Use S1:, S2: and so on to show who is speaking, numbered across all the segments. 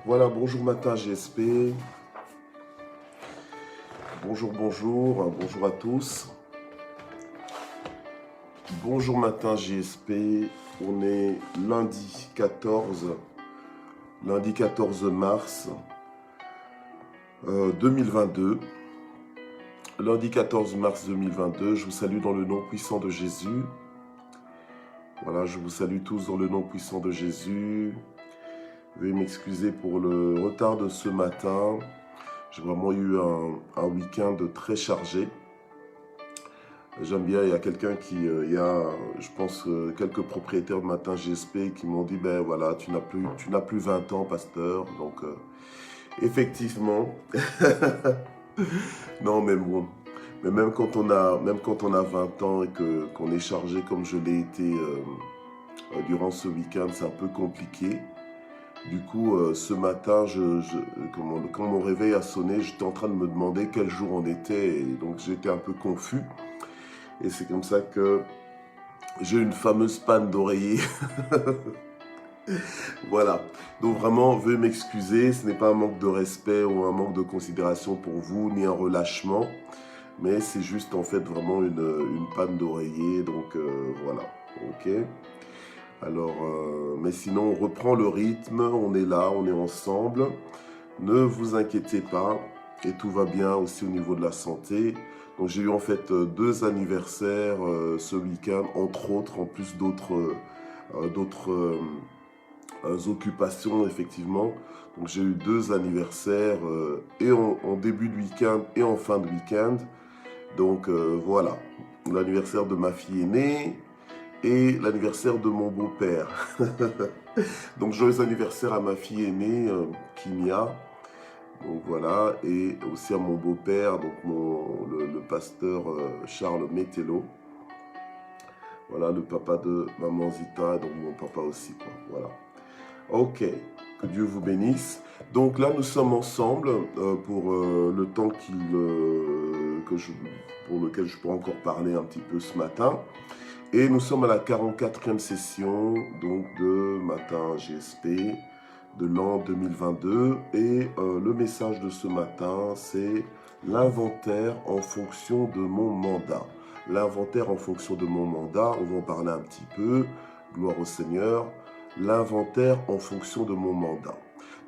S1: Voilà, bonjour matin GSP, bonjour à tous. Bonjour matin GSP, on est lundi 14 mars 2022. Lundi 14 mars 2022, je vous salue dans le nom puissant de Jésus. Voilà, je vous salue tous dans le nom puissant de Jésus. Veuillez m'excuser pour le retard de ce matin. J'ai vraiment eu un week-end très chargé. J'aime bien, il y a quelqu'un qui, je pense, quelques propriétaires de Matin GSP qui m'ont dit, ben voilà, tu n'as plus 20 ans, pasteur. Donc, effectivement, non, mais bon, mais même quand on a 20 ans et qu'on est chargé comme je l'ai été durant ce week-end, c'est un peu compliqué. Du coup, ce matin, quand mon réveil a sonné, j'étais en train de me demander quel jour on était, et donc j'étais un peu confus. Et c'est comme ça que j'ai une fameuse panne d'oreiller. Voilà. Donc vraiment, veuillez m'excuser. Ce n'est pas un manque de respect ou un manque de considération pour vous, ni un relâchement. Mais c'est juste en fait vraiment une panne d'oreiller. Donc voilà. Ok. Alors, mais sinon, on reprend le rythme. On est là, on est ensemble. Ne vous inquiétez pas. Et tout va bien aussi au niveau de la santé. Donc j'ai eu en fait deux anniversaires ce week-end, entre autres, en plus d'autres occupations effectivement. Donc j'ai eu deux anniversaires et en début de week-end et en fin de week-end. Donc voilà, l'anniversaire de ma fille aînée et l'anniversaire de mon beau-père. Donc joyeux anniversaire à ma fille aînée, Kimia. Donc voilà, et aussi à mon beau-père, donc le pasteur Charles Métello. Voilà, le papa de maman Zita, donc mon papa aussi, quoi. Voilà. Ok, que Dieu vous bénisse. Donc là, nous sommes ensemble pour le temps pour lequel je pourrais encore parler un petit peu ce matin. Et nous sommes à la 44e session donc de Matin GSP de l'an 2022. Et le message de ce matin, c'est l'inventaire en fonction de mon mandat. L'inventaire en fonction de mon mandat, on va en parler un petit peu. Gloire au Seigneur. L'inventaire en fonction de mon mandat.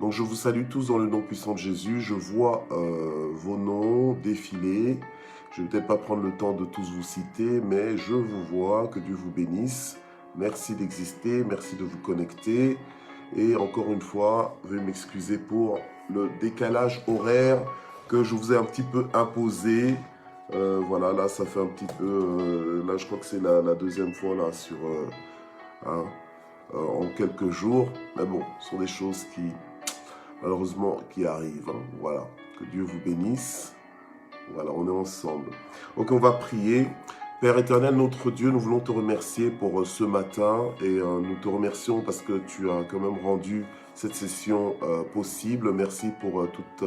S1: Donc je vous salue tous dans le nom puissant de Jésus. Je vois vos noms défiler. Je ne vais peut-être pas prendre le temps de tous vous citer, mais je vous vois. Que Dieu vous bénisse. Merci d'exister, merci de vous connecter. Et encore une fois, veuillez m'excuser pour le décalage horaire que je vous ai un petit peu imposé. Voilà, là ça fait un petit peu... là je crois que c'est la deuxième fois là sur... en quelques jours. Mais bon, ce sont des choses qui, malheureusement, qui arrivent. Hein. Voilà, que Dieu vous bénisse. Voilà, on est ensemble. Ok, on va prier. Père éternel, notre Dieu, nous voulons te remercier pour ce matin et nous te remercions parce que tu as quand même rendu cette session possible. Merci pour toutes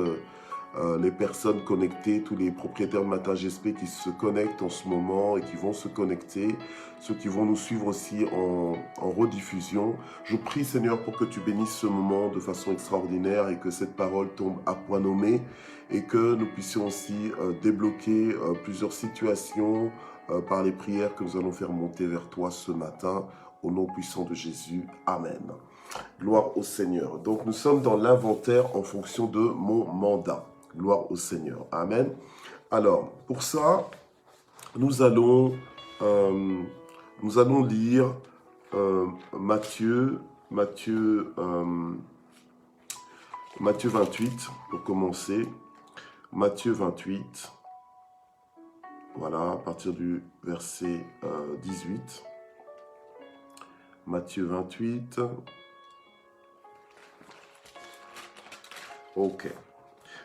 S1: les personnes connectées, tous les propriétaires de Matin GSP qui se connectent en ce moment et qui vont se connecter, ceux qui vont nous suivre aussi en rediffusion. Je prie Seigneur pour que tu bénisses ce moment de façon extraordinaire et que cette parole tombe à point nommé et que nous puissions aussi débloquer plusieurs situations par les prières que nous allons faire monter vers toi ce matin, au nom puissant de Jésus. Amen. Gloire au Seigneur. Donc nous sommes dans l'inventaire en fonction de mon mandat. Gloire au Seigneur. Amen. Alors, pour ça, nous allons lire Matthieu 28 pour commencer. Matthieu 28. Voilà, à partir du verset 18. Matthieu 28. Ok.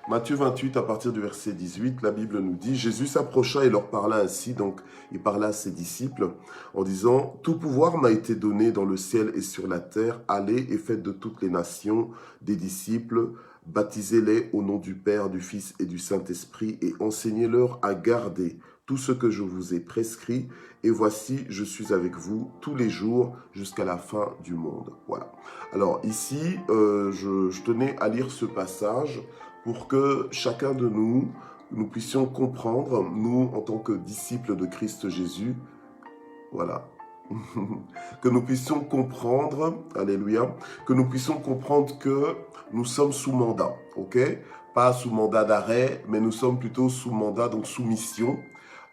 S1: Matthieu 28, à partir du verset 18, la Bible nous dit, Jésus s'approcha et leur parla ainsi, donc il parla à ses disciples, en disant, « Tout pouvoir m'a été donné dans le ciel et sur la terre, allez et faites de toutes les nations des disciples, baptisez-les au nom du Père, du Fils et du Saint-Esprit, et enseignez-leur à garder tout ce que je vous ai prescrit, et voici, je suis avec vous tous les jours jusqu'à la fin du monde. Voilà. Alors ici, je tenais à lire ce passage pour que chacun de nous puissions comprendre, nous, en tant que disciples de Christ Jésus, voilà, que nous puissions comprendre, alléluia, que nous puissions comprendre que nous sommes sous mandat, ok? Pas sous mandat d'arrêt, mais nous sommes plutôt sous mandat, donc sous mission.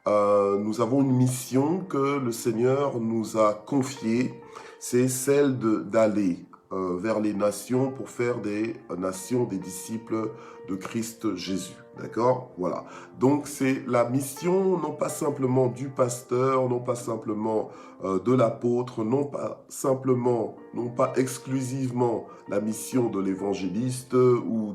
S1: Nous avons une mission que le Seigneur nous a confiée, c'est celle d'aller vers les nations pour faire des nations des disciples de Christ Jésus. D'accord? Voilà. Donc c'est la mission non pas simplement du pasteur, non pas simplement de l'apôtre, non pas exclusivement la mission de l'évangéliste ou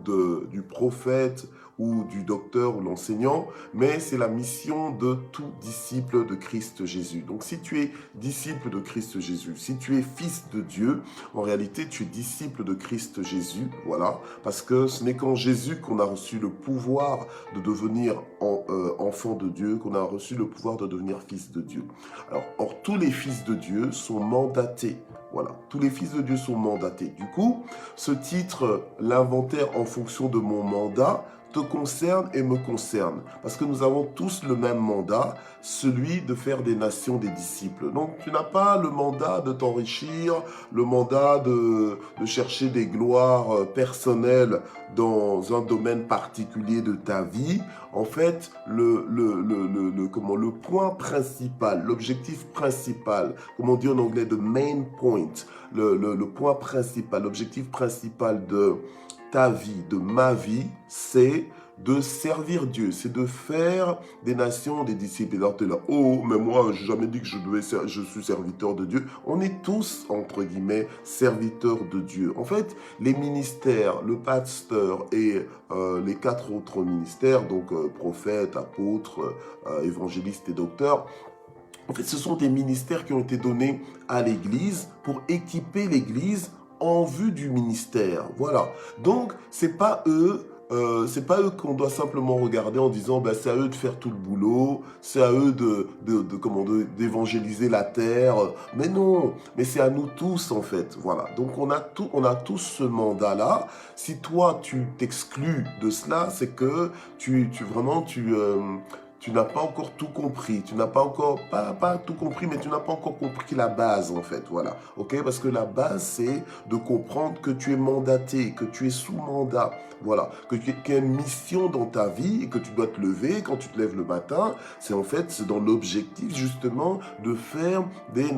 S1: du prophète ou du docteur ou l'enseignant, mais c'est la mission de tout disciple de Christ Jésus. Donc si tu es disciple de Christ Jésus, si tu es fils de Dieu, en réalité tu es disciple de Christ Jésus, voilà, parce que ce n'est qu'en Jésus qu'on a reçu le pouvoir de devenir enfant de Dieu, qu'on a reçu le pouvoir de devenir fils de Dieu. Alors, or, tous les fils de Dieu sont mandatés. Voilà, tous les fils de Dieu sont mandatés. Du coup, ce titre, l'inventaire en fonction de mon mandat, te concerne et me concerne. Parce que nous avons tous le même mandat, celui de faire des nations des disciples. Donc, tu n'as pas le mandat de t'enrichir, le mandat de chercher des gloires personnelles dans un domaine particulier de ta vie. En fait, le point principal, l'objectif principal, comme on dit en anglais, the main point, le point principal, l'objectif principal de ta vie, de ma vie, c'est de servir Dieu, c'est de faire des nations des disciples. Et là, tu es là, oh, mais moi, je n'ai jamais dit que je suis serviteur de Dieu. On est tous, entre guillemets, serviteurs de Dieu. En fait, les ministères, le pasteur et les 4 autres ministères, donc prophète, apôtre, évangéliste et docteur, en fait, ce sont des ministères qui ont été donnés à l'Église pour équiper l'Église en vue du ministère. Voilà. Donc, c'est pas eux qu'on doit simplement regarder en disant ben, c'est à eux de faire tout le boulot, c'est à eux d'évangéliser la terre. Mais non, mais c'est à nous tous en fait. Voilà. Donc on a tous ce mandat-là. Si toi tu t'exclus de cela, c'est que tu n'as pas encore tout compris. Tu n'as pas encore, pas tout compris, mais tu n'as pas encore compris la base, en fait. Voilà. OK? Parce que la base, c'est de comprendre que tu es mandaté, que tu es sous mandat. Voilà. Qu'il y a une mission dans ta vie et que tu dois te lever quand tu te lèves le matin. C'est dans l'objectif, justement, de faire des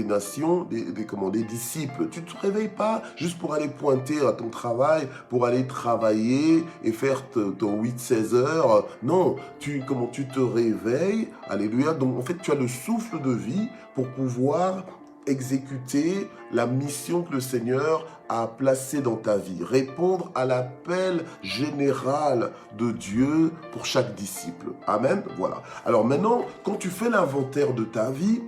S1: nations, des disciples. Tu ne te réveilles pas juste pour aller pointer à ton travail, pour aller travailler et faire ton 8-16 heures. Non. Tu te réveilles, alléluia, donc en fait tu as le souffle de vie pour pouvoir exécuter la mission que le Seigneur a placée dans ta vie, répondre à l'appel général de Dieu pour chaque disciple. Amen. Voilà. Alors maintenant, quand tu fais l'inventaire de ta vie,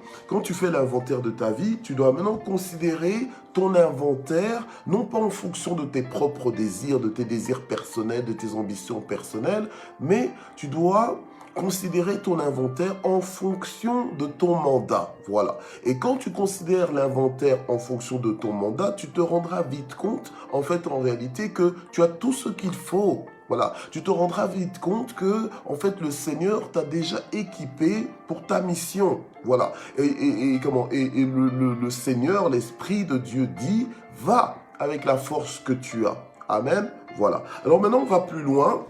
S1: tu dois maintenant considérer ton inventaire, non pas en fonction de tes propres désirs, de tes désirs personnels, de tes ambitions personnelles, mais tu dois considérer ton inventaire en fonction de ton mandat. Voilà. Et quand tu considères l'inventaire en fonction de ton mandat, tu te rendras vite compte, en fait, en réalité, que tu as tout ce qu'il faut. Voilà. Tu te rendras vite compte que, en fait, le Seigneur t'a déjà équipé pour ta mission. Voilà. Et le Seigneur, l'Esprit de Dieu dit, va avec la force que tu as. Amen. Voilà. Alors maintenant, on va plus loin.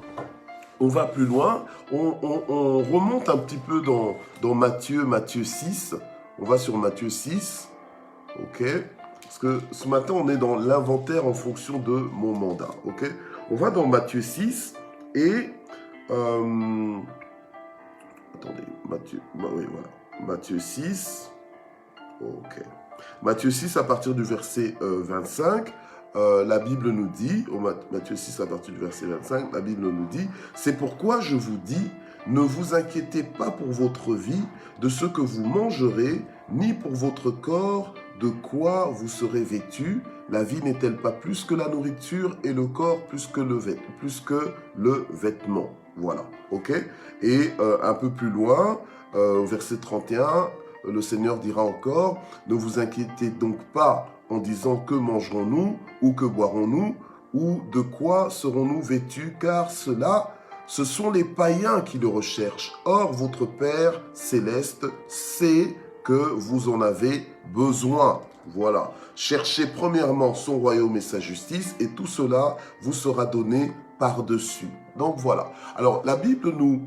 S1: On remonte un petit peu dans Matthieu 6. On va sur Matthieu 6, ok? Parce que ce matin, on est dans l'inventaire en fonction de mon mandat, ok? On va dans Matthieu 6 et... attendez, oui, voilà. Matthieu 6, ok. Matthieu 6 à partir du verset 25. La Bible nous dit, Matthieu 6 à partir du verset 25, la Bible nous dit, c'est pourquoi je vous dis, ne vous inquiétez pas pour votre vie de ce que vous mangerez, ni pour votre corps de quoi vous serez vêtus. La vie n'est-elle pas plus que la nourriture et le corps plus que le vêtement? Voilà, ok. Et un peu plus loin, au verset 31, le Seigneur dira encore, ne vous inquiétez donc pas en disant que mangerons-nous ou que boirons-nous ou de quoi serons-nous vêtus, car cela, ce sont les païens qui le recherchent. Or, votre Père céleste sait que vous en avez besoin. Voilà. Cherchez premièrement son royaume et sa justice, et tout cela vous sera donné par-dessus. Donc voilà. Alors la Bible nous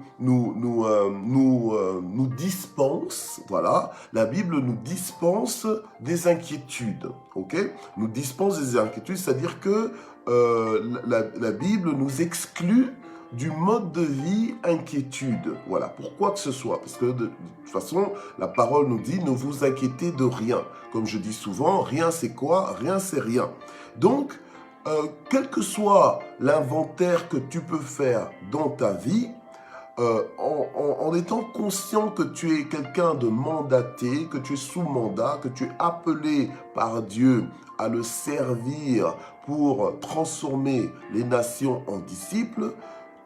S1: dispense, voilà, la Bible nous dispense des inquiétudes, ok? Nous dispense des inquiétudes, c'est-à-dire que la Bible nous exclut du mode de vie inquiétude. Voilà, pourquoi que ce soit. Parce que de toute façon, la parole nous dit, ne vous inquiétez de rien. Comme je dis souvent, rien c'est quoi? Rien c'est rien. Donc, quel que soit l'inventaire que tu peux faire dans ta vie, en étant conscient que tu es quelqu'un de mandaté, que tu es sous mandat, que tu es appelé par Dieu à le servir pour transformer les nations en disciples,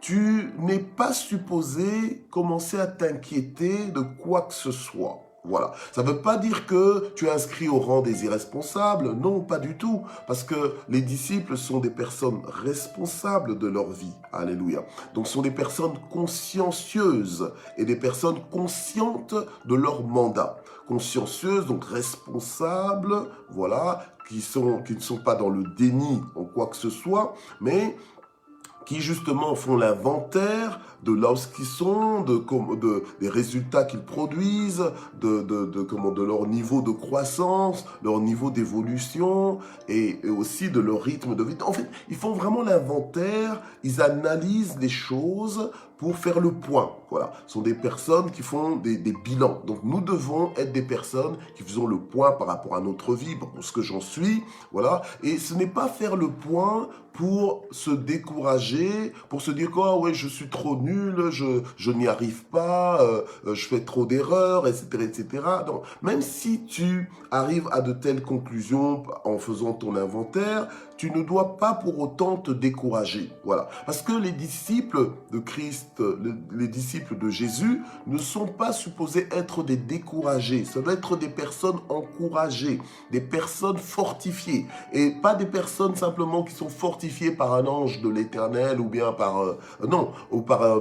S1: tu n'es pas supposé commencer à t'inquiéter de quoi que ce soit. Voilà. Ça ne veut pas dire que tu es inscrit au rang des irresponsables. Non, pas du tout. Parce que les disciples sont des personnes responsables de leur vie. Alléluia. Donc, ce sont des personnes consciencieuses et des personnes conscientes de leur mandat. Consciencieuses, donc responsables, voilà, qui ne sont pas dans le déni en quoi que ce soit, mais qui justement font l'inventaire de là où ils sont, des résultats qu'ils produisent, de leur niveau de croissance, leur niveau d'évolution et aussi de leur rythme de vie. En fait, ils font vraiment l'inventaire, ils analysent les choses pour faire le point. Voilà, ce sont des personnes qui font des bilans. Donc nous devons être des personnes qui faisons le point par rapport à notre vie, pour ce que j'en suis. Voilà, et ce n'est pas faire le point pour se décourager, pour se dire que oh, ouais, je suis trop nul, je n'y arrive pas, je fais trop d'erreurs, etc., etc. Donc, même si tu arrives à de telles conclusions en faisant ton inventaire, tu ne dois pas pour autant te décourager. Voilà. Parce que les disciples de Christ, les disciples de Jésus, ne sont pas supposés être des découragés. Ça doit être des personnes encouragées, des personnes fortifiées. Et pas des personnes simplement qui sont fortifiées par un ange de l'Éternel ou bien par,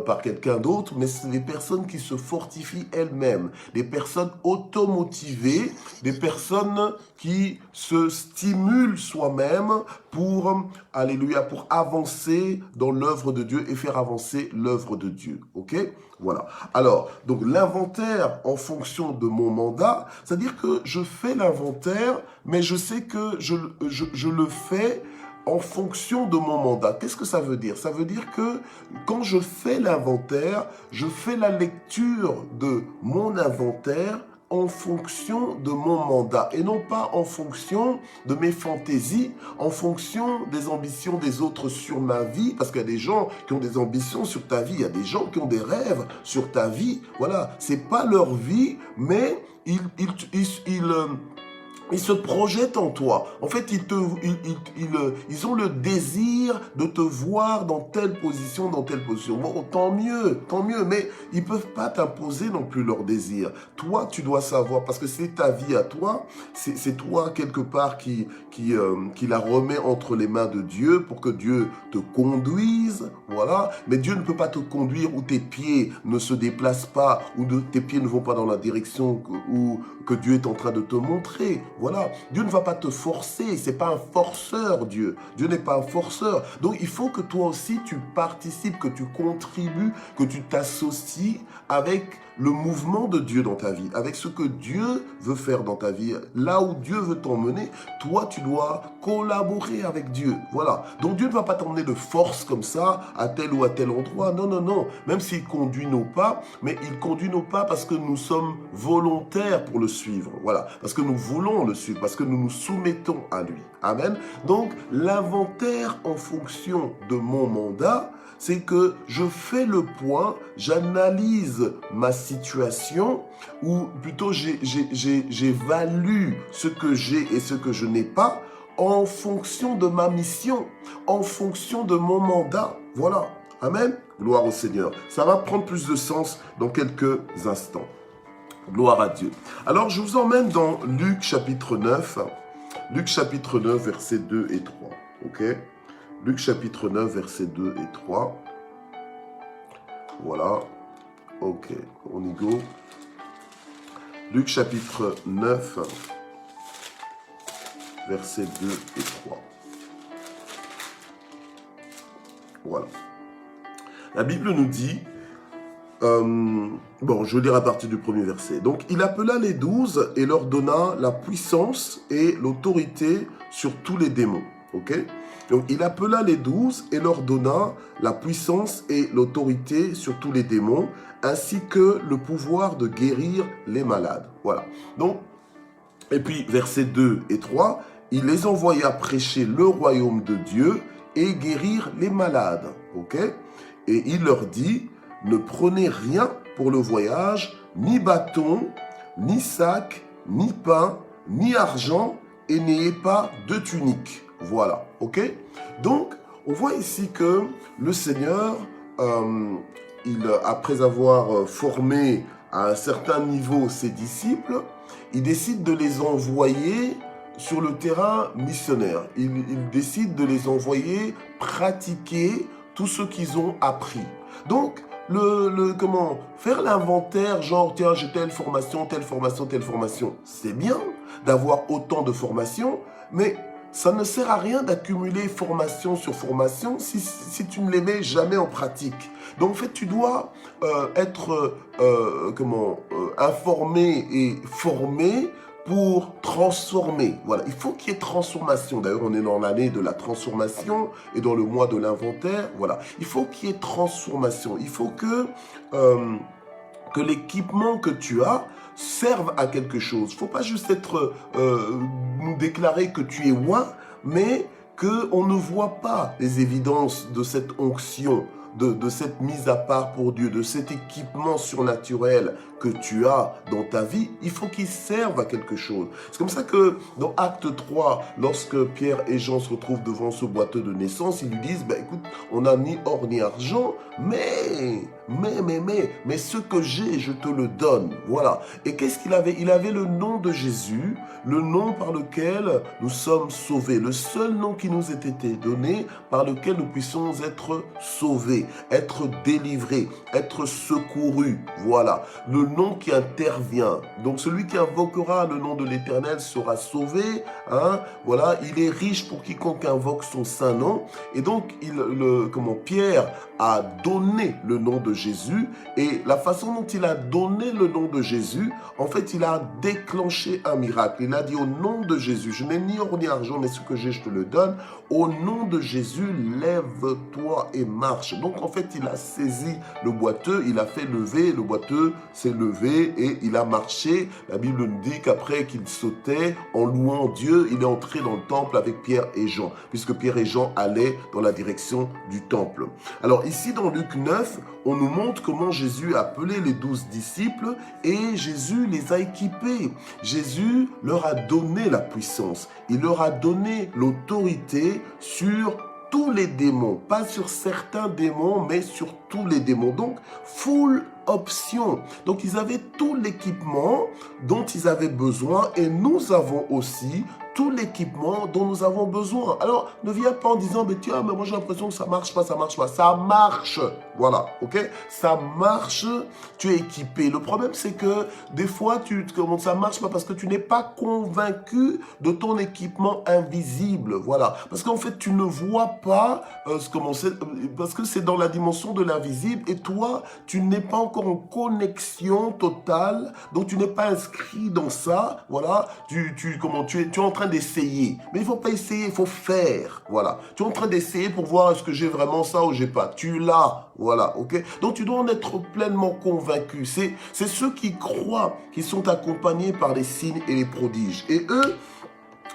S1: par quelqu'un d'autre, mais c'est des personnes qui se fortifient elles-mêmes. Des personnes automotivées, des personnes qui se stimulent soi-même pour, alléluia, pour avancer dans l'œuvre de Dieu et faire avancer l'œuvre de Dieu. Ok? Voilà. Alors, donc l'inventaire en fonction de mon mandat, c'est-à-dire que je fais l'inventaire, mais je sais que je le fais en fonction de mon mandat. Qu'est-ce que ça veut dire? Ça veut dire que quand je fais l'inventaire, je fais la lecture de mon inventaire en fonction de mon mandat et non pas en fonction de mes fantaisies, en fonction des ambitions des autres sur ma vie, parce qu'il y a des gens qui ont des ambitions sur ta vie, il y a des gens qui ont des rêves sur ta vie, voilà, c'est pas leur vie, mais ils se projettent en toi. En fait, ils ont le désir de te voir dans telle position, dans telle position. Bon, tant mieux, mais ils peuvent pas t'imposer non plus leur désir. Toi, tu dois savoir, parce que c'est ta vie à toi, c'est toi quelque part qui la remet entre les mains de Dieu pour que Dieu te conduise, voilà. Mais Dieu ne peut pas te conduire où tes pieds ne se déplacent pas, où tes pieds ne vont pas dans la direction que Dieu est en train de te montrer. Voilà, Dieu ne va pas te forcer, c'est pas un forceur, Dieu. Dieu n'est pas un forceur. Donc il faut que toi aussi tu participes, que tu contribues, que tu t'associes avec le mouvement de Dieu dans ta vie, avec ce que Dieu veut faire dans ta vie, là où Dieu veut t'emmener, toi tu dois collaborer avec Dieu. Voilà. Donc Dieu ne va pas t'emmener de force comme ça à tel ou à tel endroit. Non, non, non. Même s'il conduit nos pas, mais il conduit nos pas parce que nous sommes volontaires pour le suivre. Voilà. Parce que nous voulons le suivre, parce que nous nous soumettons à lui. Amen. Donc l'inventaire en fonction de mon mandat, c'est que je fais le point, j'analyse ma situation, ou plutôt j'évalue ce que j'ai et ce que je n'ai pas en fonction de ma mission, en fonction de mon mandat. Voilà. Amen. Gloire au Seigneur. Ça va prendre plus de sens dans quelques instants. Gloire à Dieu. Alors, je vous emmène dans Luc chapitre 9. Luc chapitre 9, versets 2 et 3. Ok? Luc chapitre 9, versets 2 et 3. Voilà. Ok, on y go. Luc chapitre 9, versets 2 et 3. Voilà. La Bible nous dit, bon, je vais lire à partir du premier verset. Donc, il appela les 12 et leur donna la puissance et l'autorité sur tous les démons. Ok? Donc, il appela les 12 et leur donna la puissance et l'autorité sur tous les démons, ainsi que le pouvoir de guérir les malades. Voilà. Donc, et puis, versets 2 et 3, il les envoya prêcher le royaume de Dieu et guérir les malades. Ok? Et il leur dit, ne prenez rien pour le voyage, ni bâton, ni sac, ni pain, ni argent, et n'ayez pas de tunique. Voilà, ok? Donc, on voit ici que le Seigneur, après avoir formé à un certain niveau ses disciples, il décide de les envoyer sur le terrain missionnaire. Il décide de les envoyer pratiquer tout ce qu'ils ont appris. Donc, comment faire l'inventaire, genre, tiens, j'ai telle formation, telle formation, telle formation. C'est bien d'avoir autant de formations, mais ça ne sert à rien d'accumuler formation sur formation si tu ne les mets jamais en pratique. Donc, en fait, tu dois être informé et formé pour transformer. Voilà, il faut qu'il y ait transformation. D'ailleurs, on est dans l'année de la transformation et dans le mois de l'inventaire. Voilà, il faut qu'il y ait transformation. Il faut que l'équipement que tu as serve à quelque chose. Il ne faut pas juste nous déclarer que tu es roi, mais qu'on ne voit pas les évidences de cette onction, de cette mise à part pour Dieu, de cet équipement surnaturel que tu as dans ta vie. Il faut qu'il serve à quelque chose. C'est comme ça que dans Acte 3, lorsque Pierre et Jean se retrouvent devant ce boiteux de naissance, ils lui disent, écoute, on n'a ni or ni argent, mais ce que j'ai, je te le donne. Voilà. Et qu'est-ce qu'il avait? Il avait le nom de Jésus, le nom par lequel nous sommes sauvés, le seul nom qui nous ait été donné par lequel nous puissions être sauvés, être délivrés, être secourus. Voilà. Le nom qui intervient. Donc celui qui invoquera le nom de l'Éternel sera sauvé. Hein? Voilà, il est riche pour quiconque invoque son saint nom. Et donc Pierre a donné le nom de Jésus, et la façon dont il a donné le nom de Jésus, en fait, il a déclenché un miracle. Il a dit, au nom de Jésus, je n'ai ni or ni argent, mais ce que j'ai, je te le donne. Au nom de Jésus, lève-toi et marche. Donc, en fait, il a saisi le boiteux, il a fait lever, le boiteux s'est levé et il a marché. La Bible nous dit qu'après qu'il sautait, en louant Dieu, il est entré dans le temple avec Pierre et Jean, puisque Pierre et Jean allaient dans la direction du temple. Alors, ici, dans Luc 9, on nous montre comment Jésus a appelé les 12 disciples et Jésus les a équipés. Jésus leur a donné la puissance. Il leur a donné l'autorité sur tous les démons. Pas sur certains démons, mais sur tous les démons. Donc, full option. Donc, ils avaient tout l'équipement dont ils avaient besoin et nous avons aussi tout l'équipement dont nous avons besoin. Alors, ne viens pas en disant, mais tiens, mais moi j'ai l'impression que ça marche pas, ça marche pas. Ça marche. Voilà, ok? Ça marche, tu es équipé. Le problème, c'est que des fois, ça marche pas parce que tu n'es pas convaincu de ton équipement invisible. Voilà. Parce qu'en fait, tu ne vois pas parce que c'est dans la dimension de l'invisible et toi, tu n'es pas encore en connexion totale, donc tu n'es pas inscrit dans ça. Voilà. Tu es en train d'essayer. Mais il ne faut pas essayer, il faut faire. Voilà. Tu es en train d'essayer pour voir est-ce que j'ai vraiment ça ou j'ai pas. Tu l'as. Voilà. Ok. Donc tu dois en être pleinement convaincu. C'est ceux qui croient, qui sont accompagnés par les signes et les prodiges. Et eux,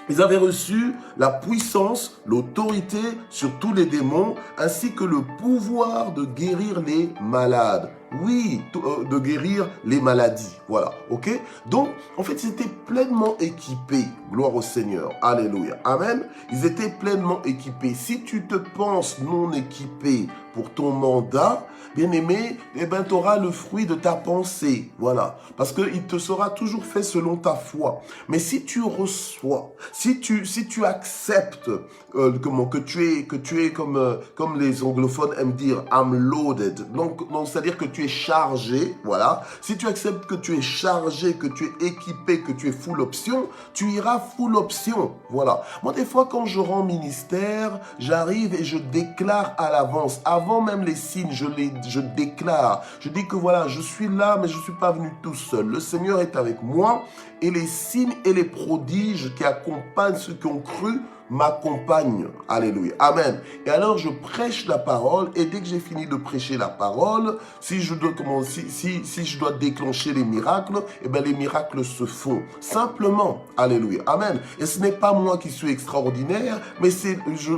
S1: ils avaient reçu la puissance, l'autorité sur tous les démons, ainsi que le pouvoir de guérir les malades. oui, de guérir les maladies. Voilà, ok? Donc, en fait, ils étaient pleinement équipés. Gloire au Seigneur. Alléluia. Amen. Ils étaient pleinement équipés. Si tu te penses non équipé pour ton mandat, bien-aimé, eh ben, tu auras le fruit de ta pensée. Voilà. Parce qu'il te sera toujours fait selon ta foi. Mais si tu reçois, si tu acceptes que tu es comme les anglophones aiment dire, I'm loaded. Donc c'est-à-dire que tu es chargé. Voilà. Si tu acceptes que tu es chargé, que tu es équipé, que tu es full option, tu iras full option. Voilà. Moi, des fois, quand je rends ministère, j'arrive et je déclare à l'avance, avant même les signes, je déclare. Je dis que voilà, je suis là, mais je ne suis pas venu tout seul. Le Seigneur est avec moi et les signes et les prodiges qui accompagnent ceux qui ont cru m'accompagne. Alléluia. Amen. Et alors, je prêche la parole et dès que j'ai fini de prêcher la parole, si je dois déclencher les miracles, eh bien, les miracles se font. Simplement. Alléluia. Amen. Et ce n'est pas moi qui suis extraordinaire, mais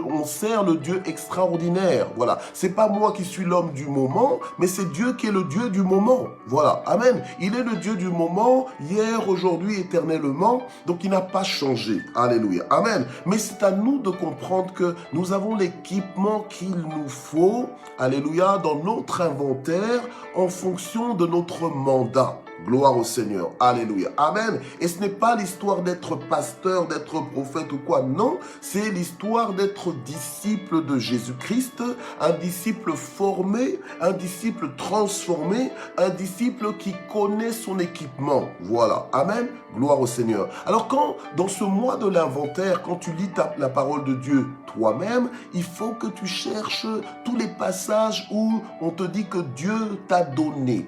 S1: on sert le Dieu extraordinaire. Voilà. C'est pas moi qui suis l'homme du moment, mais c'est Dieu qui est le Dieu du moment. Voilà. Amen. Il est le Dieu du moment, hier, aujourd'hui, éternellement. Donc, il n'a pas changé. Alléluia. Amen. Mais c'est à nous de comprendre que nous avons l'équipement qu'il nous faut, alléluia, dans notre inventaire en fonction de notre mandat. Gloire au Seigneur. Alléluia. Amen. Et ce n'est pas l'histoire d'être pasteur, d'être prophète ou quoi. Non, c'est l'histoire d'être disciple de Jésus-Christ, un disciple formé, un disciple transformé, un disciple qui connaît son équipement. Voilà. Amen. Gloire au Seigneur. Alors quand, dans ce mois de l'inventaire, quand tu lis la parole de Dieu toi-même, il faut que tu cherches tous les passages où on te dit que Dieu t'a donné,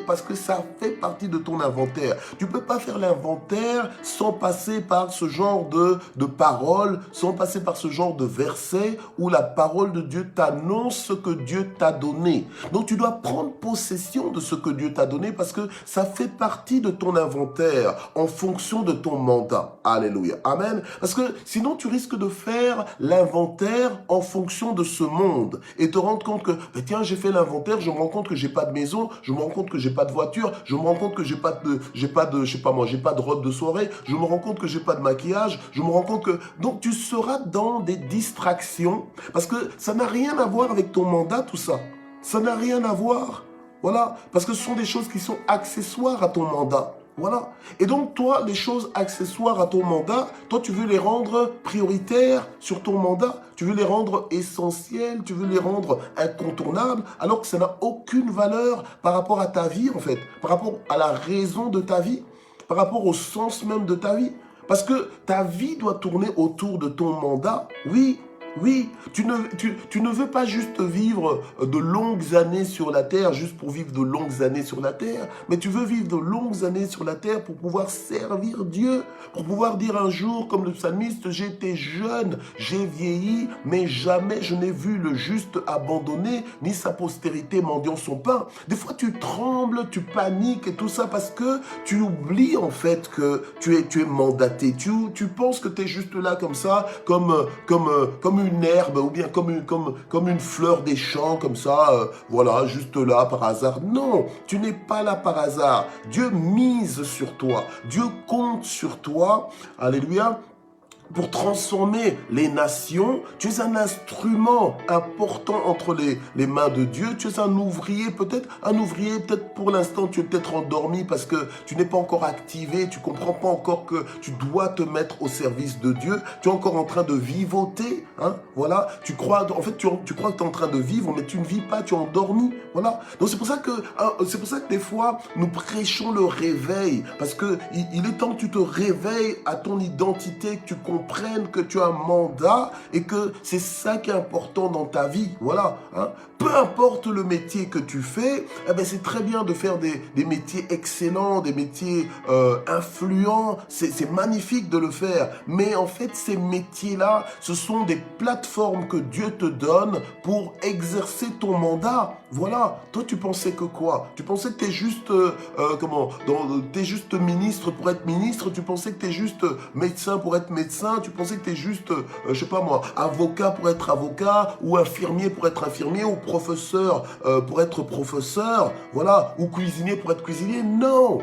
S1: parce que ça fait partie de ton inventaire. Tu ne peux pas faire l'inventaire sans passer par ce genre de paroles, sans passer par ce genre de versets où la parole de Dieu t'annonce ce que Dieu t'a donné. Donc tu dois prendre possession de ce que Dieu t'a donné parce que ça fait partie de ton inventaire en fonction de ton mandat. Alléluia. Amen. Parce que sinon tu risques de faire l'inventaire en fonction de ce monde et te rendre compte que, tiens, j'ai fait l'inventaire, je me rends compte que j'ai pas de maison, je me rends compte que j'ai pas de voiture, je me rends compte que j'ai pas de robe de soirée, je me rends compte que j'ai pas de maquillage, je me rends compte que... Donc tu seras dans des distractions parce que ça n'a rien à voir avec ton mandat, tout ça. Ça n'a rien à voir. Voilà. Parce que ce sont des choses qui sont accessoires à ton mandat. Voilà. Et donc, toi, les choses accessoires à ton mandat, toi, tu veux les rendre prioritaires sur ton mandat. Tu veux les rendre essentielles, tu veux les rendre incontournables, alors que ça n'a aucune valeur par rapport à ta vie, en fait. Par rapport à la raison de ta vie, par rapport au sens même de ta vie. Parce que ta vie doit tourner autour de ton mandat, oui. Oui, tu ne veux pas juste vivre de longues années sur la terre, juste pour vivre de longues années sur la terre, mais tu veux vivre de longues années sur la terre pour pouvoir servir Dieu, pour pouvoir dire un jour, comme le psalmiste, j'étais jeune, j'ai vieilli, mais jamais je n'ai vu le juste abandonné, ni sa postérité mendiant son pain. Des fois, tu trembles, tu paniques et tout ça parce que tu oublies en fait que tu es mandaté. Tu penses que tu es juste là comme ça, comme une herbe ou bien comme une fleur des champs comme ça, voilà, juste là par hasard. Non, tu n'es pas là par hasard. Dieu mise sur toi. Dieu compte sur toi. Alléluia. Pour transformer les nations, tu es un instrument important entre les mains de Dieu. Tu es un ouvrier peut-être pour l'instant tu es peut-être endormi parce que tu n'es pas encore activé, tu comprends pas encore que tu dois te mettre au service de Dieu. Tu es encore en train de vivoter, hein, voilà. Tu crois que tu es en train de vivre, mais tu ne vis pas, tu es endormi, voilà. Donc c'est pour ça que des fois nous prêchons le réveil parce que il est temps que tu te réveilles à ton identité, que tu comprennes que tu as un mandat et que c'est ça qui est important dans ta vie. Voilà. Hein. Peu importe le métier que tu fais, eh ben c'est très bien de faire des métiers excellents, des métiers influents. C'est magnifique de le faire. Mais en fait, ces métiers-là, ce sont des plateformes que Dieu te donne pour exercer ton mandat. Voilà. Toi, tu pensais que quoi? Tu pensais que tu es juste, t'es juste ministre pour être ministre. Tu pensais que tu es juste médecin pour être médecin. médecin, tu pensais que tu es juste, je sais pas moi, avocat pour être avocat, ou infirmier pour être infirmier, ou professeur pour être professeur, voilà, ou cuisinier pour être cuisinier. Non!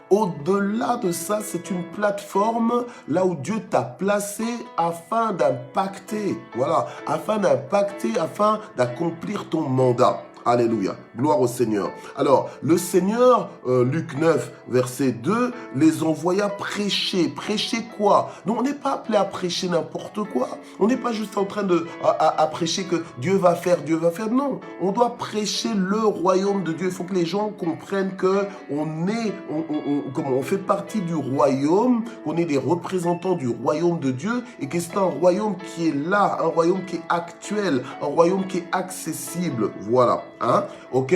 S1: Au-delà de ça, c'est une plateforme là où Dieu t'a placé afin d'impacter, voilà, afin d'impacter, afin d'accomplir ton mandat. Alléluia, gloire au Seigneur. Alors, le Seigneur, Luc 9, verset 2, les envoya prêcher. Prêcher quoi? Non, on n'est pas appelé à prêcher n'importe quoi. On n'est pas juste en train de à prêcher que Dieu va faire, Dieu va faire. Non, on doit prêcher le royaume de Dieu. Il faut que les gens comprennent que on fait partie du royaume, qu'on est des représentants du royaume de Dieu et que c'est un royaume qui est là, un royaume qui est actuel, un royaume qui est accessible. Voilà. Hein? Ok?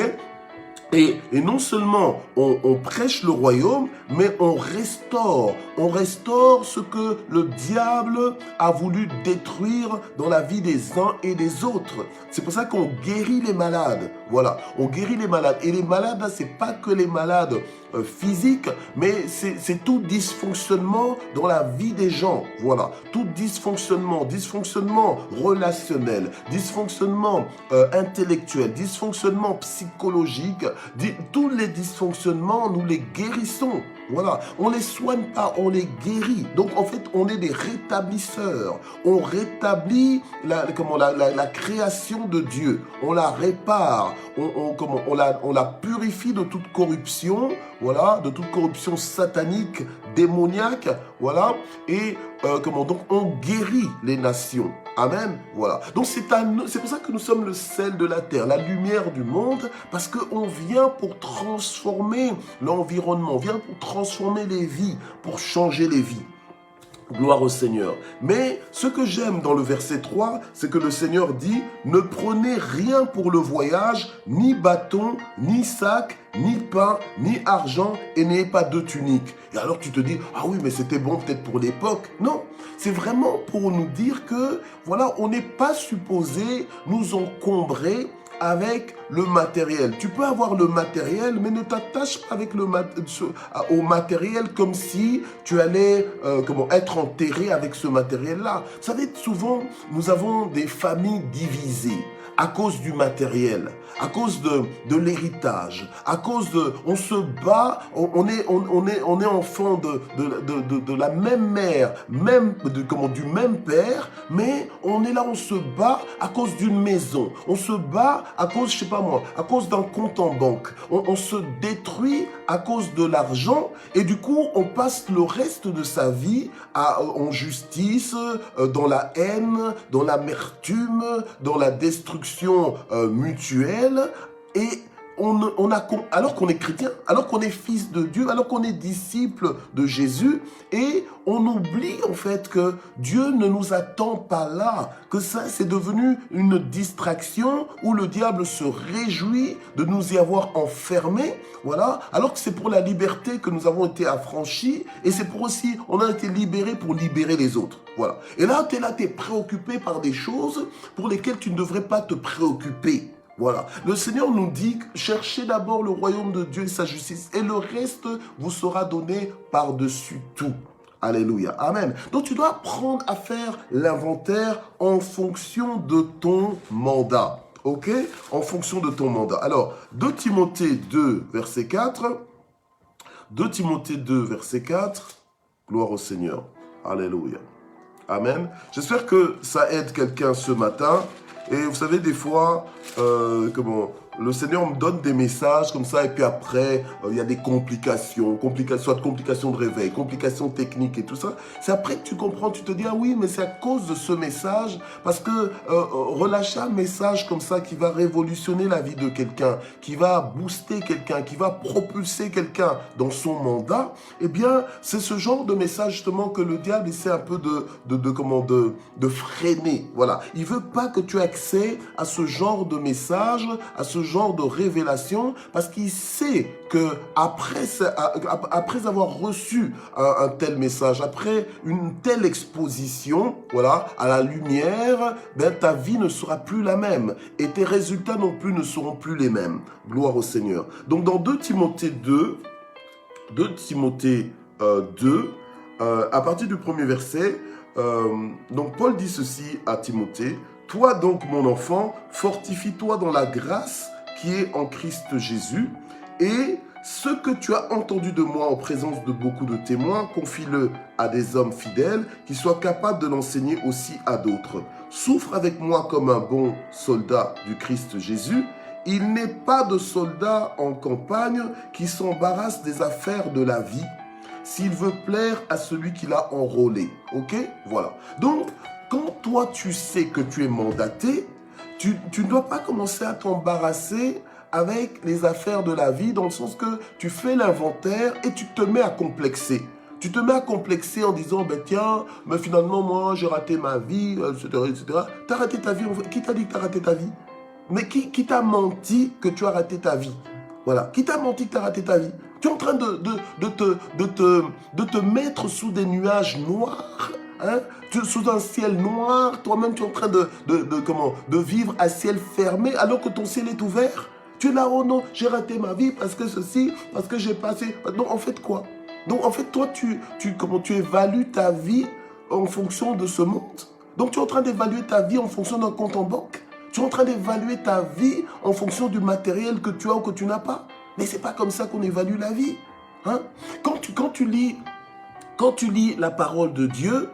S1: Et non seulement on prêche le royaume, mais on restaure ce que le diable a voulu détruire dans la vie des uns et des autres. C'est pour ça qu'on guérit les malades. Voilà, on guérit les malades. Et les malades, là, c'est pas que les malades physiques, mais c'est tout dysfonctionnement dans la vie des gens. Voilà, tout dysfonctionnement relationnel, dysfonctionnement intellectuel, dysfonctionnement psychologique. Tous les dysfonctionnements, nous les guérissons. Voilà, on les soigne pas, on les guérit. Donc en fait, on est des rétablisseurs. On rétablit la création de Dieu. On la répare. On la purifie de toute corruption. Voilà, de toute corruption satanique, démoniaque. Voilà, et donc on guérit les nations. Amen. Voilà. Donc c'est pour ça que nous sommes le sel de la terre, la lumière du monde, parce qu'on vient pour transformer l'environnement, on vient pour transformer les vies, pour changer les vies. Gloire au Seigneur. Mais ce que j'aime dans le verset 3, c'est que le Seigneur dit « Ne prenez rien pour le voyage, ni bâton, ni sac, ni pain, ni argent, et n'ayez pas de tunique. » Et alors tu te dis « Ah oui, mais c'était bon peut-être pour l'époque. » Non, c'est vraiment pour nous dire que, voilà, on n'est pas supposé nous encombrer avec le matériel. Tu peux avoir le matériel, mais ne t'attache pas avec au matériel comme si tu allais être enterré avec ce matériel-là. Vous savez, souvent, nous avons des familles divisées à cause du matériel, à cause de l'héritage, à cause de... On se bat, on est enfant de la même mère, du même père, mais on est là, on se bat à cause d'une maison. On se bat à cause, je sais pas moi, à cause d'un compte en banque. On se détruit à cause de l'argent et du coup, on passe le reste de sa vie en justice, dans la haine, dans l'amertume, dans la destruction mutuelle et alors qu'on est chrétien, alors qu'on est fils de Dieu, alors qu'on est disciple de Jésus, et on oublie en fait que Dieu ne nous attend pas là, que ça c'est devenu une distraction où le diable se réjouit de nous y avoir enfermés, voilà, alors que c'est pour la liberté que nous avons été affranchis, et c'est pour aussi, on a été libérés pour libérer les autres, voilà. Et là, tu es préoccupé par des choses pour lesquelles tu ne devrais pas te préoccuper. Voilà. Le Seigneur nous dit, cherchez d'abord le royaume de Dieu et sa justice, et le reste vous sera donné par-dessus tout. Alléluia. Amen. Donc tu dois apprendre à faire l'inventaire en fonction de ton mandat. Ok? En fonction de ton mandat. Alors, 2 Timothée 2, verset 4. 2 Timothée 2, verset 4. Gloire au Seigneur. Alléluia. Amen. J'espère que ça aide quelqu'un ce matin. Et vous savez, des fois, le Seigneur me donne des messages comme ça, et puis après, il y a des complications, soit de complications de réveil, complications techniques et tout ça. C'est après que tu comprends, tu te dis, ah oui, mais c'est à cause de ce message, parce que relâcher un message comme ça qui va révolutionner la vie de quelqu'un, qui va booster quelqu'un, qui va propulser quelqu'un dans son mandat, eh bien, c'est ce genre de message justement que le diable essaie un peu de freiner. Voilà. Il veut pas que tu aies accès à ce genre de message, à ce genre de révélation, parce qu'il sait que après avoir reçu un tel message, après une telle exposition, voilà, à la lumière, ben, ta vie ne sera plus la même et tes résultats non plus ne seront plus les mêmes. Gloire au Seigneur. Donc dans 2 Timothée 2, à partir du premier verset, donc Paul dit ceci à Timothée, « Toi donc, mon enfant, fortifie-toi dans la grâce qui est en Christ Jésus, et ce que tu as entendu de moi en présence de beaucoup de témoins, confie-le à des hommes fidèles qui soient capables de l'enseigner aussi à d'autres. Souffre avec moi comme un bon soldat du Christ Jésus. Il n'est pas de soldat en campagne qui s'embarrasse des affaires de la vie, s'il veut plaire à celui qui l'a enrôlé. » Ok? Voilà. Donc, quand toi tu sais que tu es mandaté, tu ne dois pas commencer à t'embarrasser avec les affaires de la vie, dans le sens que tu fais l'inventaire et tu te mets à complexer. Tu te mets à complexer en disant, ben tiens, mais finalement, moi, j'ai raté ma vie, etc., etc. Tu as raté ta vie. Qui t'a dit que tu as raté ta vie? Mais qui t'a menti que tu as raté ta vie? Voilà. Qui t'a menti que tu as raté ta vie? Tu es en train de te mettre sous des nuages noirs, hein? Sous un ciel noir. Toi-même, tu es en train de vivre à ciel fermé alors que ton ciel est ouvert. Tu es là, oh non, j'ai raté ma vie parce que ceci, parce que j'ai passé... Donc, en fait, quoi? Donc, en fait, toi, tu évalues ta vie en fonction de ce monde. Donc, tu es en train d'évaluer ta vie en fonction d'un compte en banque. Tu es en train d'évaluer ta vie en fonction du matériel que tu as ou que tu n'as pas. Mais ce n'est pas comme ça qu'on évalue la vie. Hein? Quand tu lis la parole de Dieu,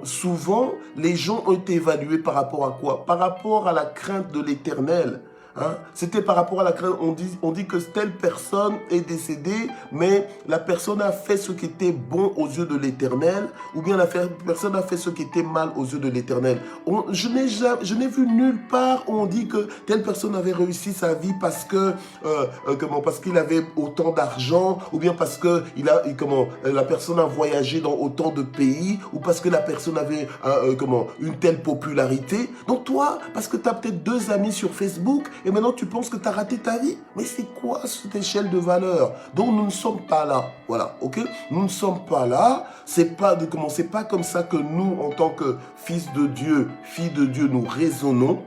S1: souvent, les gens ont été évalués par rapport à quoi? Par rapport à la crainte de l'Éternel. Hein? C'était par rapport à la crainte, on dit que telle personne est décédée, mais la personne a fait ce qui était bon aux yeux de l'Éternel, ou bien la personne a fait ce qui était mal aux yeux de l'Éternel. Je n'ai vu nulle part où on dit que telle personne avait réussi sa vie parce que parce qu'il avait autant d'argent, ou bien parce que la personne a voyagé dans autant de pays, ou parce que la personne avait une telle popularité. Donc toi, parce que tu as peut-être 2 amis sur Facebook, et maintenant tu penses que tu as raté ta vie. Mais c'est quoi cette échelle de valeur? Donc nous ne sommes pas là. Voilà, ok? Nous ne sommes pas là. C'est pas comme ça que nous, en tant que fils de Dieu, filles de Dieu, nous raisonnons.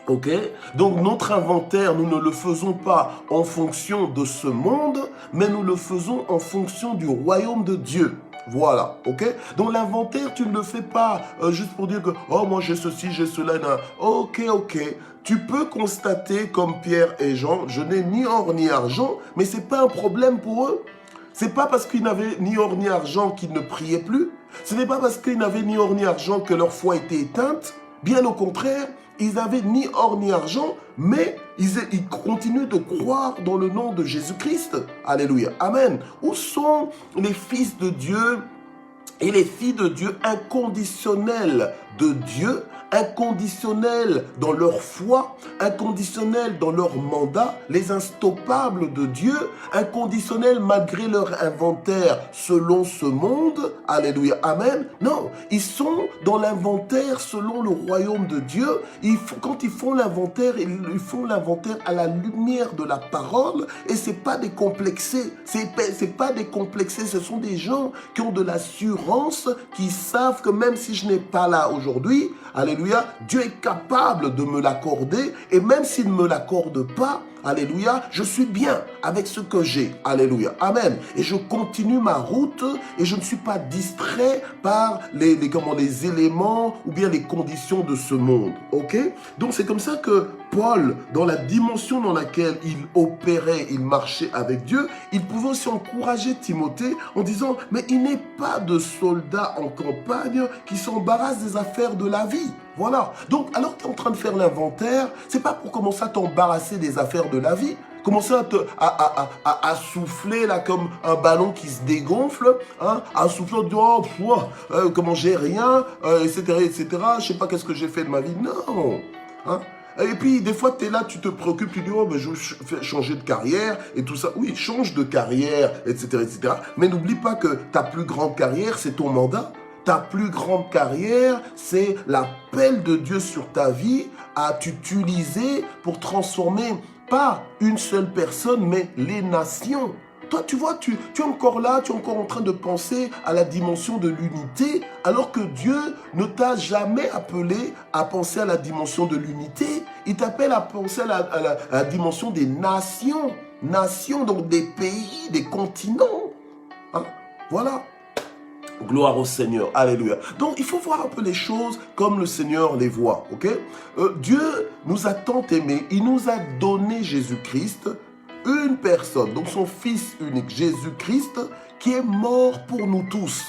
S1: Ok? Donc notre inventaire, nous ne le faisons pas en fonction de ce monde, mais nous le faisons en fonction du royaume de Dieu. Voilà, ok? Donc l'inventaire, tu ne le fais pas juste pour dire que « Oh, moi j'ai ceci, j'ai cela. » Ok. Tu peux constater comme Pierre et Jean, je n'ai ni or ni argent, mais ce n'est pas un problème pour eux. Ce n'est pas parce qu'ils n'avaient ni or ni argent qu'ils ne priaient plus. Ce n'est pas parce qu'ils n'avaient ni or ni argent que leur foi était éteinte. Bien au contraire, ils n'avaient ni or ni argent, mais ils continuent de croire dans le nom de Jésus-Christ. Alléluia. Amen. Où sont les fils de Dieu et les filles de Dieu inconditionnels de Dieu, inconditionnels dans leur foi, inconditionnels dans leur mandat, les instoppables de Dieu, inconditionnels malgré leur inventaire selon ce monde? Alléluia, amen. Non, ils sont dans l'inventaire selon le royaume de Dieu. Quand ils font l'inventaire, ils font l'inventaire à la lumière de la parole, et c'est pas des complexés. C'est pas des complexés, ce sont des gens qui ont de l'assurance, qui savent que même si je n'ai pas là aujourd'hui, alléluia, Dieu est capable de me l'accorder, et même s'il ne me l'accorde pas, alléluia, je suis bien avec ce que j'ai, alléluia, amen. Et je continue ma route et je ne suis pas distrait par les éléments ou bien les conditions de ce monde, ok? Donc c'est comme ça que Paul, dans la dimension dans laquelle il opérait, il marchait avec Dieu, il pouvait aussi encourager Timothée en disant, mais il n'est pas de soldat en campagne qui s'embarrasse des affaires de la vie. Voilà. Donc, alors que tu es en train de faire l'inventaire, c'est pas pour commencer à t'embarrasser des affaires de la vie. Commencer à souffler là comme un ballon qui se dégonfle, hein, à souffler en disant comment j'ai rien, etc. Je sais pas qu'est-ce que j'ai fait de ma vie. Non. Hein. Et puis, des fois, tu es là, tu te préoccupes, tu dis, oh, ben, je vais changer de carrière et tout ça. Oui, change de carrière, etc. Mais n'oublie pas que ta plus grande carrière, c'est ton mandat. Ta plus grande carrière, c'est l'appel de Dieu sur ta vie à t'utiliser pour transformer pas une seule personne, mais les nations. Toi, tu vois, tu es encore là, tu es encore en train de penser à la dimension de l'unité, alors que Dieu ne t'a jamais appelé à penser à la dimension de l'unité. Il t'appelle à penser à la dimension des nations. Nations, donc des pays, des continents. Hein? Voilà. Gloire au Seigneur, alléluia. Donc, il faut voir un peu les choses comme le Seigneur les voit, ok? Dieu nous a tant aimés, il nous a donné Jésus-Christ, une personne, donc son Fils unique, Jésus-Christ, qui est mort pour nous tous.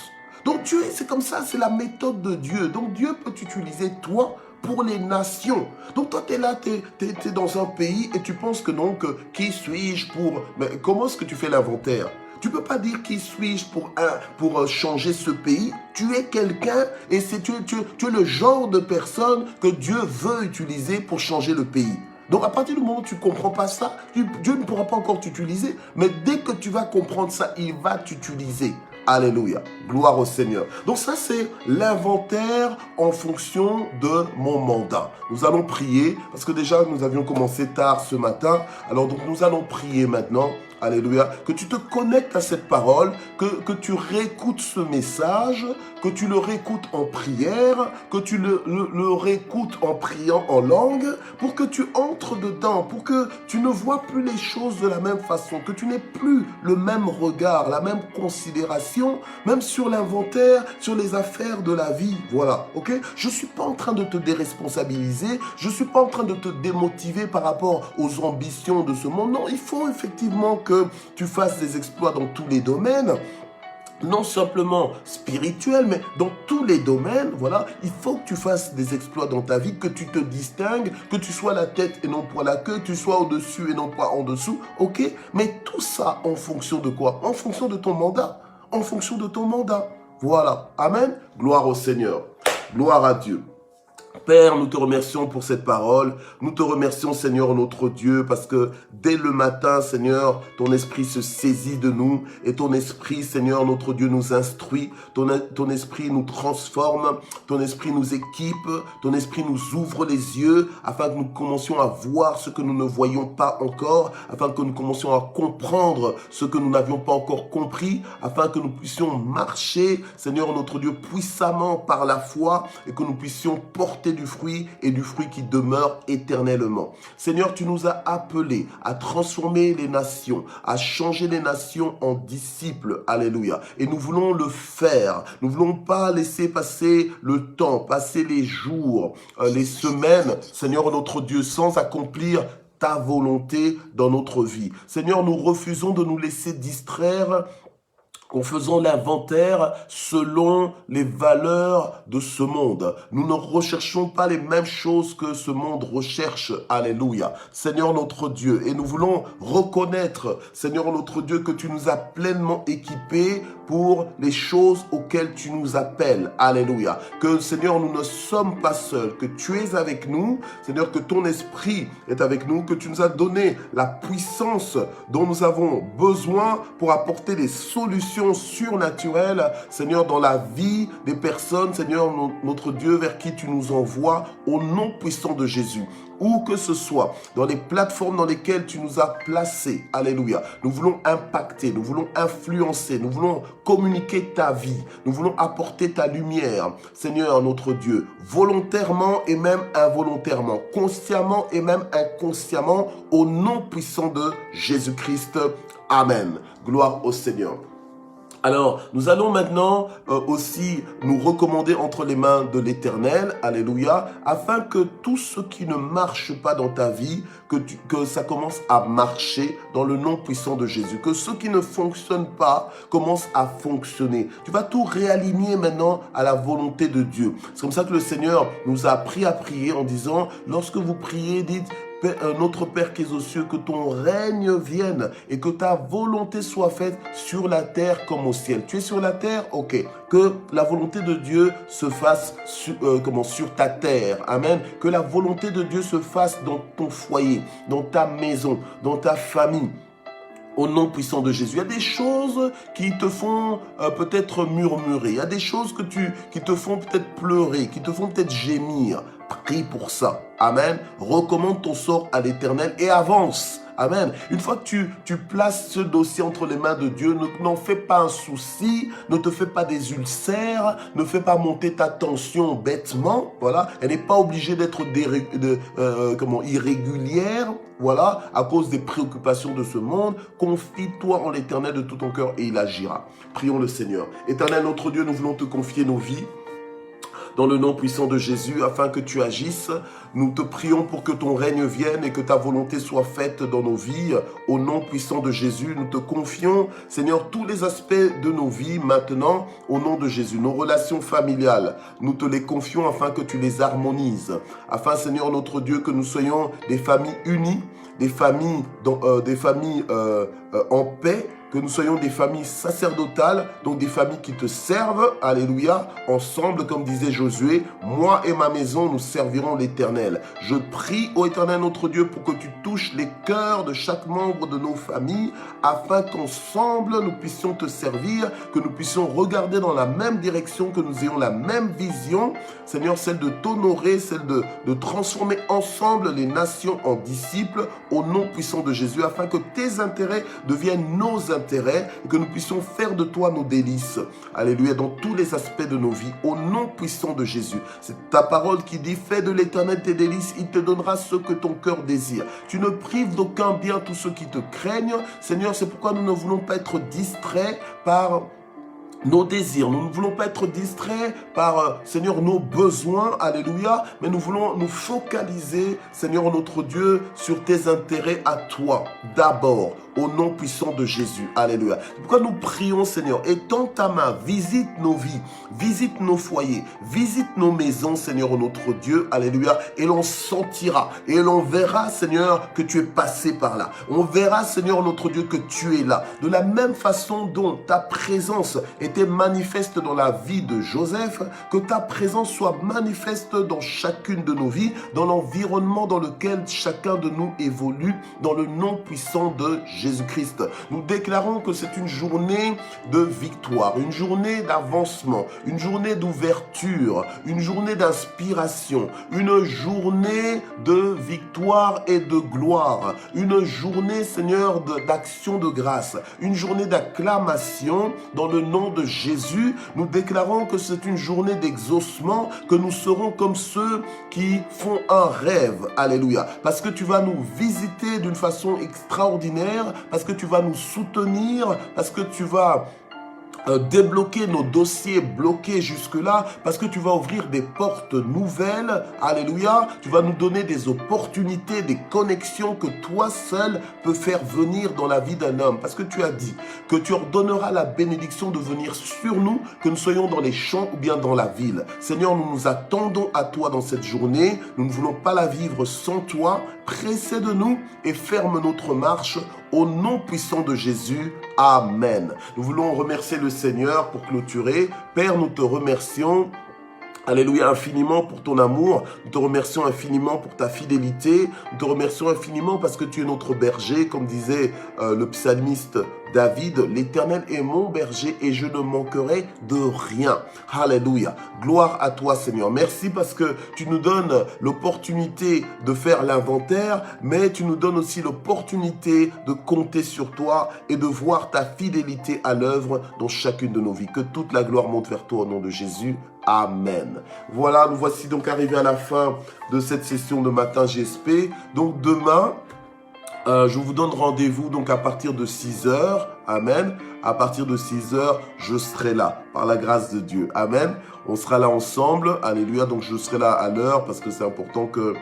S1: Donc, Dieu, c'est comme ça, c'est la méthode de Dieu. Donc, Dieu peut t'utiliser, toi, pour les nations. Donc toi, tu es là, tu es dans un pays et tu penses que non, que qui suis-je pour... Mais comment est-ce que tu fais l'inventaire? Tu ne peux pas dire qui suis-je pour changer ce pays. Tu es quelqu'un et tu es le genre de personne que Dieu veut utiliser pour changer le pays. Donc à partir du moment où tu ne comprends pas ça, Dieu ne pourra pas encore t'utiliser. Mais dès que tu vas comprendre ça, il va t'utiliser. Alléluia. Gloire au Seigneur. Donc ça, c'est l'inventaire en fonction de mon mandat. Nous allons prier parce que déjà, nous avions commencé tard ce matin. Alors donc, nous allons prier maintenant. Alléluia. Que tu te connectes à cette parole, que tu réécoutes ce message, que tu le réécoutes en prière, que tu le réécoutes en priant en langue, pour que tu entres dedans, pour que tu ne vois plus les choses de la même façon, que tu n'aies plus le même regard, la même considération, même sur l'inventaire, sur les affaires de la vie. Voilà, ok? Je ne suis pas en train de te déresponsabiliser, je ne suis pas en train de te démotiver par rapport aux ambitions de ce monde. Non, il faut effectivement que tu fasses des exploits dans tous les domaines, non simplement spirituels, mais dans tous les domaines. Voilà, il faut que tu fasses des exploits dans ta vie, que tu te distingues, que tu sois la tête et non pas la queue, que tu sois au-dessus et non pas en dessous, ok? Mais tout ça en fonction de quoi? En fonction de ton mandat, en fonction de ton mandat. Voilà, amen, gloire au Seigneur, gloire à Dieu. Père, nous te remercions pour cette parole. Nous te remercions, Seigneur, notre Dieu, parce que dès le matin, Seigneur, ton esprit se saisit de nous et ton esprit, Seigneur, notre Dieu, nous instruit. Ton esprit nous transforme. Ton esprit nous équipe. Ton esprit nous ouvre les yeux afin que nous commencions à voir ce que nous ne voyons pas encore, afin que nous commencions à comprendre ce que nous n'avions pas encore compris, afin que nous puissions marcher, Seigneur, notre Dieu, puissamment par la foi et que nous puissions porter du fruit et du fruit qui demeure éternellement. Seigneur, tu nous as appelés à transformer les nations, à changer les nations en disciples. Alléluia. Et nous voulons le faire. Nous ne voulons pas laisser passer le temps, passer les jours, les semaines, Seigneur notre Dieu, sans accomplir ta volonté dans notre vie. Seigneur, nous refusons de nous laisser distraire en faisant l'inventaire selon les valeurs de ce monde. Nous ne recherchons pas les mêmes choses que ce monde recherche. Alléluia. Seigneur notre Dieu, et nous voulons reconnaître, Seigneur notre Dieu, que tu nous as pleinement équipés pour les choses auxquelles tu nous appelles. Alléluia. Que, Seigneur, nous ne sommes pas seuls, que tu es avec nous, Seigneur, que ton esprit est avec nous, que tu nous as donné la puissance dont nous avons besoin pour apporter des solutions surnaturelles, Seigneur, dans la vie des personnes, Seigneur, notre Dieu, vers qui tu nous envoies, au nom puissant de Jésus. Où que ce soit, dans les plateformes dans lesquelles tu nous as placés. Alléluia. Nous voulons impacter, nous voulons influencer, nous voulons communiquer ta vie. Nous voulons apporter ta lumière, Seigneur notre Dieu, volontairement et même involontairement, consciemment et même inconsciemment, au nom puissant de Jésus-Christ. Amen. Gloire au Seigneur. Alors, nous allons maintenant aussi nous recommander entre les mains de l'Éternel, alléluia, afin que tout ce qui ne marche pas dans ta vie, que ça commence à marcher dans le nom puissant de Jésus, que ce qui ne fonctionne pas commence à fonctionner. Tu vas tout réaligner maintenant à la volonté de Dieu. C'est comme ça que le Seigneur nous a appris à prier en disant, lorsque vous priez, dites, notre Père qui es aux cieux, que ton règne vienne et que ta volonté soit faite sur la terre comme au ciel. Tu es sur la terre? Ok. Que la volonté de Dieu se fasse sur ta terre. Amen. Que la volonté de Dieu se fasse dans ton foyer, dans ta maison, dans ta famille. Au nom puissant de Jésus. Il y a des choses qui te font peut-être murmurer. Il y a des choses qui te font peut-être pleurer, qui te font peut-être gémir. prie pour ça. Amen. Recommande ton sort à l'Éternel et avance. Amen. Une fois que tu places ce dossier entre les mains de Dieu, n'en fais pas un souci, ne te fais pas des ulcères, ne fais pas monter ta tension bêtement. Voilà. Elle n'est pas obligée d'être irrégulière. Voilà, à cause des préoccupations de ce monde. Confie-toi en l'Éternel de tout ton cœur et il agira. Prions le Seigneur. Éternel, notre Dieu, nous voulons te confier nos vies dans le nom puissant de Jésus, afin que tu agisses. Nous te prions pour que ton règne vienne et que ta volonté soit faite dans nos vies. Au nom puissant de Jésus, nous te confions, Seigneur, tous les aspects de nos vies maintenant, au nom de Jésus. Nos relations familiales, nous te les confions afin que tu les harmonises. Afin, Seigneur, notre Dieu, que nous soyons des familles unies, des familles en paix, que nous soyons des familles sacerdotales, donc des familles qui te servent, alléluia, ensemble, comme disait Josué, moi et ma maison, nous servirons l'Éternel. Je prie, ô Éternel notre Dieu, pour que tu touches les cœurs de chaque membre de nos familles, afin qu'ensemble nous puissions te servir, que nous puissions regarder dans la même direction, que nous ayons la même vision, Seigneur, celle de t'honorer, celle de transformer ensemble les nations en disciples, au nom puissant de Jésus, afin que tes intérêts deviennent nos intérêts et que nous puissions faire de toi nos délices. Alléluia, dans tous les aspects de nos vies, au nom puissant de Jésus. C'est ta parole qui dit, fais de l'Éternel tes délices, il te donnera ce que ton cœur désire. Tu ne prives d'aucun bien tous ceux qui te craignent. Seigneur, c'est pourquoi nous ne voulons pas être distraits par nos désirs. Nous ne voulons pas être distraits par, Seigneur, nos besoins, alléluia, mais nous voulons nous focaliser, Seigneur notre Dieu, sur tes intérêts à toi, d'abord, au nom puissant de Jésus, alléluia. C'est pourquoi nous prions, Seigneur, étends ta main, visite nos vies, visite nos foyers, visite nos maisons, Seigneur notre Dieu, alléluia, et l'on sentira, et l'on verra, Seigneur, que tu es passé par là. On verra, Seigneur notre Dieu, que tu es là. De la même façon dont ta présence était manifeste dans la vie de Joseph, que ta présence soit manifeste dans chacune de nos vies, dans l'environnement dans lequel chacun de nous évolue, dans le nom puissant de Jésus-Christ. Nous déclarons que c'est une journée de victoire, une journée d'avancement, une journée d'ouverture, une journée d'inspiration, une journée de victoire et de gloire, une journée, Seigneur, d'action de grâce, une journée d'acclamation dans le nom de Jésus. Nous déclarons que c'est une journée d'exaucement, que nous serons comme ceux qui font un rêve. Alléluia. Parce que tu vas nous visiter d'une façon extraordinaire, parce que tu vas nous soutenir, parce que tu vas débloquer nos dossiers bloqués jusque-là, parce que tu vas ouvrir des portes nouvelles, alléluia, tu vas nous donner des opportunités, des connexions que toi seul peux faire venir dans la vie d'un homme, parce que tu as dit que tu ordonneras la bénédiction de venir sur nous, que nous soyons dans les champs ou bien dans la ville. Seigneur, nous nous attendons à toi dans cette journée, nous ne voulons pas la vivre sans toi, précède-nous et ferme notre marche au nom puissant de Jésus. Amen. Nous voulons remercier le Seigneur pour clôturer. Père, nous te remercions. Alléluia, infiniment pour ton amour. Nous te remercions infiniment pour ta fidélité. Nous te remercions infiniment parce que tu es notre berger. Comme disait le psalmiste David, l'Éternel est mon berger et je ne manquerai de rien. Alléluia. Gloire à toi, Seigneur. Merci parce que tu nous donnes l'opportunité de faire l'inventaire, mais tu nous donnes aussi l'opportunité de compter sur toi et de voir ta fidélité à l'œuvre dans chacune de nos vies. Que toute la gloire monte vers toi au nom de Jésus. Amen. Voilà, nous voici donc arrivés à la fin de cette session de Matin GSP. Donc demain, je vous donne rendez-vous donc à partir de 6h. Amen. À partir de 6h, je serai là, par la grâce de Dieu. Amen. On sera là ensemble. Alléluia. Donc je serai là à l'heure parce que c'est important que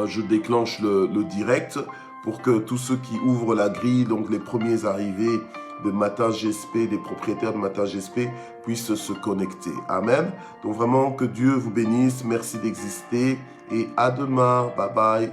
S1: je déclenche le direct pour que tous ceux qui ouvrent la grille, donc les premiers arrivés de Matin GSP, des propriétaires de Matin GSP, puissent se connecter. Amen. Donc vraiment, que Dieu vous bénisse. Merci d'exister et à demain. Bye bye.